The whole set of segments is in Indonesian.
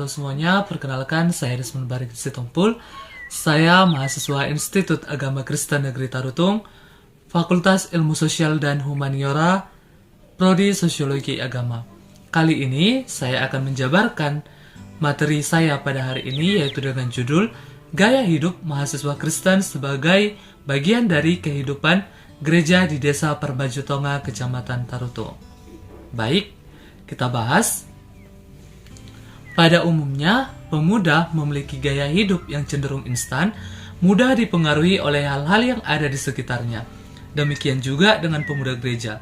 halo semuanya, perkenalkan saya Desmond Barik Sitompul. Saya mahasiswa Institut Agama Kristen Negeri Tarutung, Fakultas Ilmu Sosial dan Humaniora, Prodi Sosiologi Agama. Kali ini saya akan menjabarkan materi saya pada hari ini, yaitu dengan judul Gaya Hidup Mahasiswa Kristen sebagai bagian dari kehidupan gereja di Desa Perbajutonga, Kecamatan Tarutung. Baik, kita bahas. Pada umumnya, pemuda memiliki gaya hidup yang cenderung instan, mudah dipengaruhi oleh hal-hal yang ada di sekitarnya. Demikian juga dengan pemuda gereja.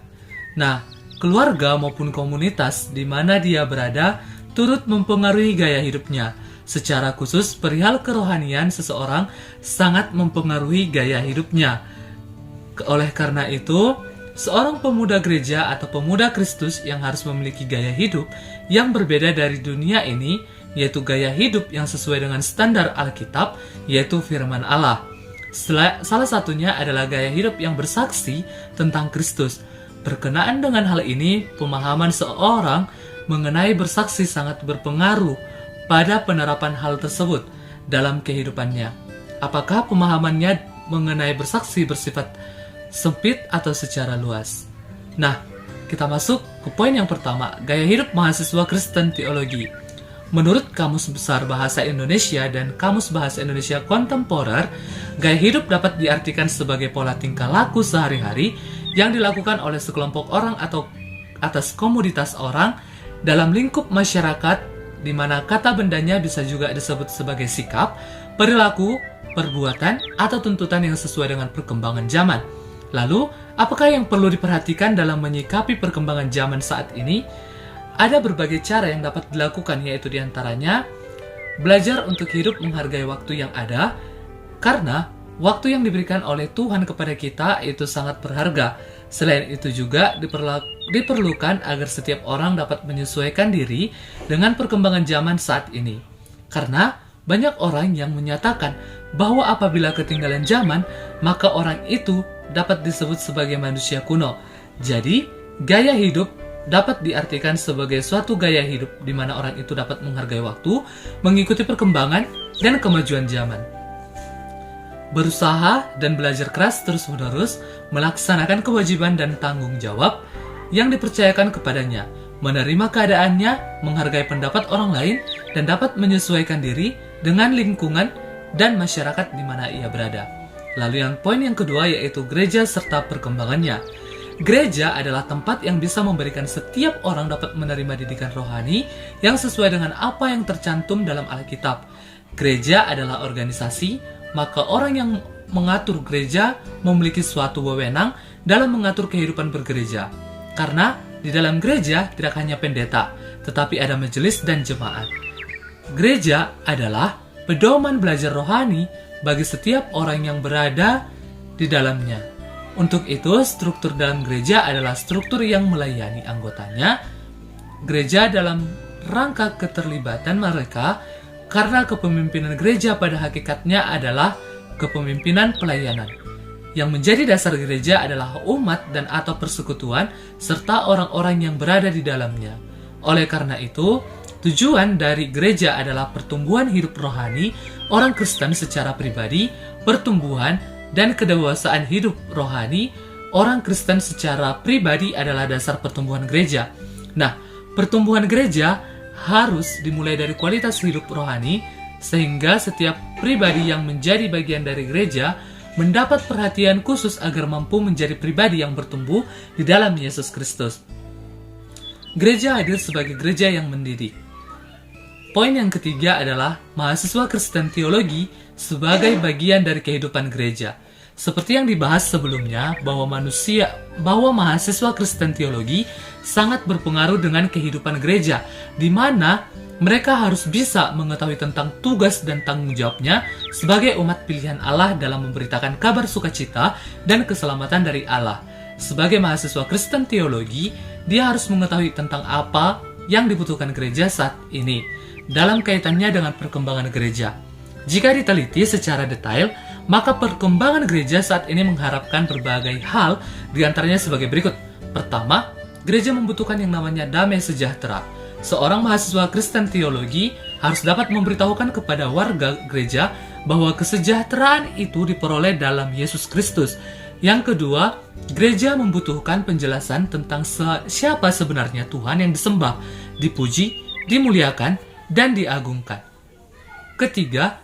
Nah, keluarga maupun komunitas di mana dia berada turut mempengaruhi gaya hidupnya. Secara khusus, perihal kerohanian seseorang sangat mempengaruhi gaya hidupnya. Oleh karena itu, seorang pemuda gereja atau pemuda Kristus yang harus memiliki gaya hidup yang berbeda dari dunia ini, yaitu gaya hidup yang sesuai dengan standar Alkitab, yaitu firman Allah. Salah satunya adalah gaya hidup yang bersaksi tentang Kristus. Berkenaan dengan hal ini, pemahaman seorang mengenai bersaksi sangat berpengaruh pada penerapan hal tersebut dalam kehidupannya. Apakah pemahamannya mengenai bersaksi bersifat sempit atau secara luas? Nah, kita masuk ke poin yang pertama, gaya hidup mahasiswa Kristen Teologi. Menurut Kamus Besar Bahasa Indonesia dan Kamus Bahasa Indonesia Kontemporer, gaya hidup dapat diartikan sebagai pola tingkah laku sehari-hari yang dilakukan oleh sekelompok orang atau atas komoditas orang dalam lingkup masyarakat, di mana kata bendanya bisa juga disebut sebagai sikap, perilaku, perbuatan, atau tuntutan yang sesuai dengan perkembangan zaman. Lalu, apakah yang perlu diperhatikan dalam menyikapi perkembangan zaman saat ini? Ada berbagai cara yang dapat dilakukan, yaitu diantaranya belajar untuk hidup menghargai waktu yang ada, karena waktu yang diberikan oleh Tuhan kepada kita itu sangat berharga. Selain itu juga diperlukan agar setiap orang dapat menyesuaikan diri dengan perkembangan zaman saat ini. Karena banyak orang yang menyatakan bahwa apabila ketinggalan zaman, maka orang itu dapat disebut sebagai manusia kuno. Jadi, gaya hidup dapat diartikan sebagai suatu gaya hidup di mana orang itu dapat menghargai waktu, mengikuti perkembangan dan kemajuan zaman. Berusaha dan belajar keras terus-menerus melaksanakan kewajiban dan tanggung jawab yang dipercayakan kepadanya, menerima keadaannya, menghargai pendapat orang lain, dan dapat menyesuaikan diri dengan lingkungan dan masyarakat di mana ia berada. Lalu yang poin yang kedua, yaitu gereja serta perkembangannya. Gereja adalah tempat yang bisa memberikan setiap orang dapat menerima didikan rohani yang sesuai dengan apa yang tercantum dalam Alkitab. Gereja adalah organisasi, maka orang yang mengatur gereja memiliki suatu wewenang dalam mengatur kehidupan bergereja. Karena di dalam gereja tidak hanya pendeta, tetapi ada majelis dan jemaat. Gereja adalah pedoman belajar rohani bagi setiap orang yang berada di dalamnya. Untuk itu, struktur dalam gereja adalah struktur yang melayani anggotanya. Gereja dalam rangka keterlibatan mereka, karena kepemimpinan gereja pada hakikatnya adalah kepemimpinan pelayanan. Yang menjadi dasar gereja adalah umat dan atau persekutuan serta orang-orang yang berada di dalamnya. Oleh karena itu, tujuan dari gereja adalah pertumbuhan hidup rohani orang Kristen secara pribadi, pertumbuhan dan kedewasaan hidup rohani orang Kristen secara pribadi adalah dasar pertumbuhan gereja. Nah, pertumbuhan gereja harus dimulai dari kualitas hidup rohani, sehingga setiap pribadi yang menjadi bagian dari gereja mendapat perhatian khusus agar mampu menjadi pribadi yang bertumbuh di dalam Yesus Kristus. Gereja hadir sebagai gereja yang mendidik. Poin yang ketiga adalah mahasiswa Kristen Teologi sebagai bagian dari kehidupan gereja. Seperti yang dibahas sebelumnya, bahwa mahasiswa Kristen Teologi sangat berpengaruh dengan kehidupan gereja, di mana mereka harus bisa mengetahui tentang tugas dan tanggung jawabnya sebagai umat pilihan Allah dalam memberitakan kabar sukacita dan keselamatan dari Allah. Sebagai mahasiswa Kristen Teologi, dia harus mengetahui tentang apa yang dibutuhkan gereja saat ini dalam kaitannya dengan perkembangan gereja. Jika diteliti secara detail, maka perkembangan gereja saat ini mengharapkan berbagai hal, diantaranya sebagai berikut. Pertama, gereja membutuhkan yang namanya damai sejahtera. Seorang mahasiswa Kristen teologi harus dapat memberitahukan kepada warga gereja bahwa kesejahteraan itu diperoleh dalam Yesus Kristus. Yang kedua, gereja membutuhkan penjelasan tentang siapa sebenarnya Tuhan yang disembah, dipuji, dimuliakan, dan diagungkan. Ketiga,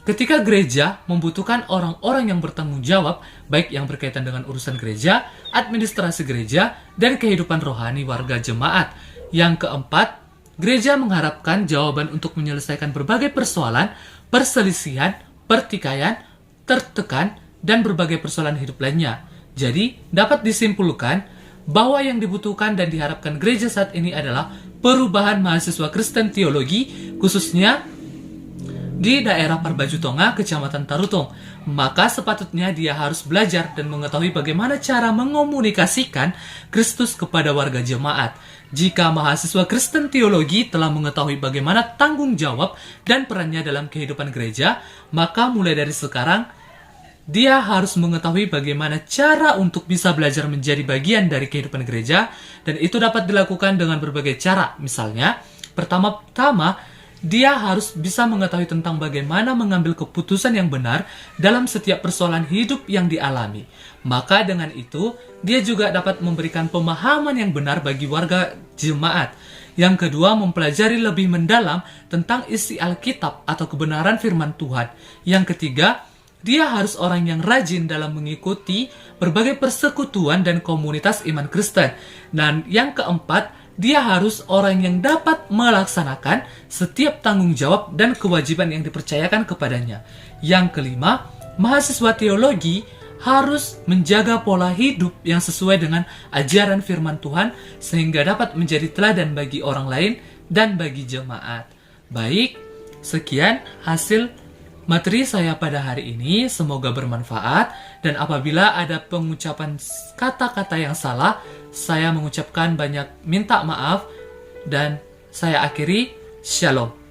ketika gereja membutuhkan orang-orang yang bertanggung jawab, baik yang berkaitan dengan urusan gereja, administrasi gereja, dan kehidupan rohani warga jemaat. Yang keempat, gereja mengharapkan jawaban untuk menyelesaikan berbagai persoalan, perselisihan, pertikaian, tertekan, dan berbagai persoalan hidup lainnya. Jadi, dapat disimpulkan bahwa yang dibutuhkan dan diharapkan gereja saat ini adalah perubahan mahasiswa Kristen teologi, khususnya di daerah Parbaju Tonga, Kecamatan Tarutong. Maka sepatutnya dia harus belajar dan mengetahui bagaimana cara mengomunikasikan Kristus kepada warga jemaat. Jika mahasiswa Kristen teologi telah mengetahui bagaimana tanggung jawab dan perannya dalam kehidupan gereja, maka mulai dari sekarang dia harus mengetahui bagaimana cara untuk bisa belajar menjadi bagian dari kehidupan gereja, dan itu dapat dilakukan dengan berbagai cara. Misalnya, pertama-tama dia harus bisa mengetahui tentang bagaimana mengambil keputusan yang benar dalam setiap persoalan hidup yang dialami. Maka dengan itu, dia juga dapat memberikan pemahaman yang benar bagi warga jemaat. Yang kedua, mempelajari lebih mendalam tentang isi Alkitab atau kebenaran firman Tuhan. Yang ketiga, dia harus orang yang rajin dalam mengikuti berbagai persekutuan dan komunitas iman Kristen. Dan yang keempat, dia harus orang yang dapat melaksanakan setiap tanggung jawab dan kewajiban yang dipercayakan kepadanya. Yang kelima, mahasiswa teologi harus menjaga pola hidup yang sesuai dengan ajaran firman Tuhan sehingga dapat menjadi teladan bagi orang lain dan bagi jemaat. Baik, sekian hasil materi saya pada hari ini, semoga bermanfaat, dan apabila ada pengucapan kata-kata yang salah, saya mengucapkan banyak minta maaf, dan saya akhiri, Shalom.